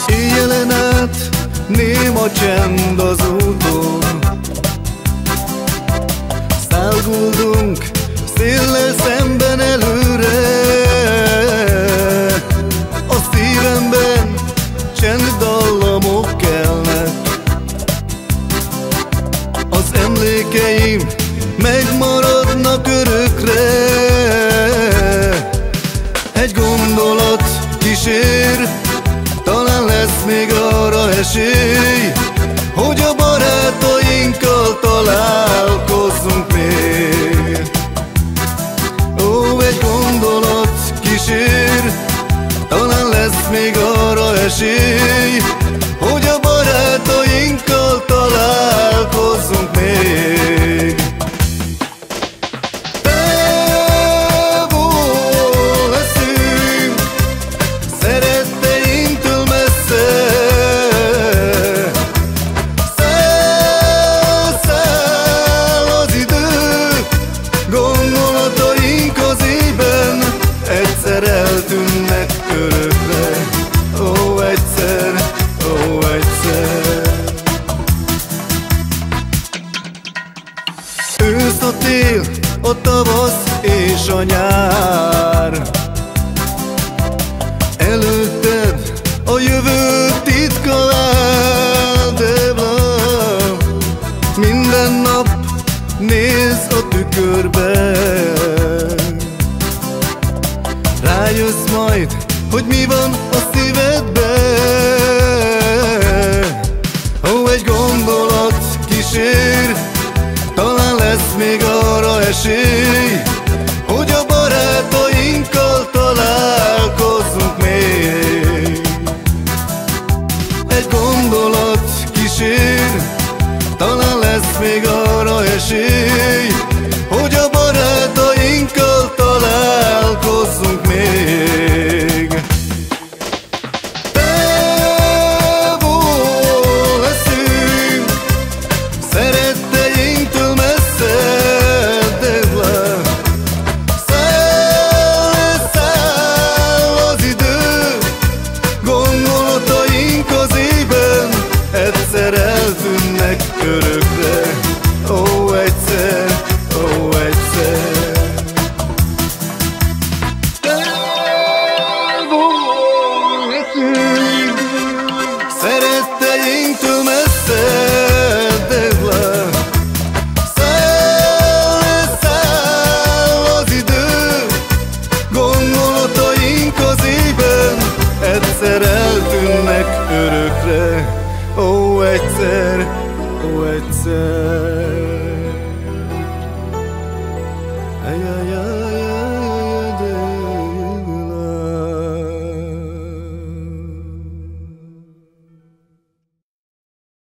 Éjjelen át néma csend az úton, száguldunk széllel szemben előre. A szívemben csenddallamok kelnek, az emlékeim megmaradnak örökre. Egy gondolat kísér, talán lesz még arra esély, hogy a barátainkkal találkozzunk még. Ó, egy gondolat kísér, talán lesz még arra esély, hogy a barátainkkal találkozzunk még. Távol leszünk szeretteinktől messze, száll az idő, gondolataink az ében egyszer eltűnnek örökre. Ó, egyszer, ó, egyszer. Ősz, a tél, a tavasz és a nyár, előtted a jövő titka áll, de minden nap nézz a tükörbe, rájössz majd, hogy mi van a szívedben. Ó, egy gondolat kísér, talán lesz még arra esély, hogy a barátainkkal találkozzunk még. Egy gondolat kísér, talán lesz még arra esély, hogy a barátainkkal találkozzunk még. Távol leszünk szeretteinktől messze, de száll az idő, gondolataink az ében egyszer eltűnnek örökre. Ó, egyszer, ó, egyszer. Távol leszünk szeretteinktől messze, de száll az idő, gondolataink az ében egyszer eltűnnek örökre. Ó, egyszer, ó, egyszer. Ajajaj.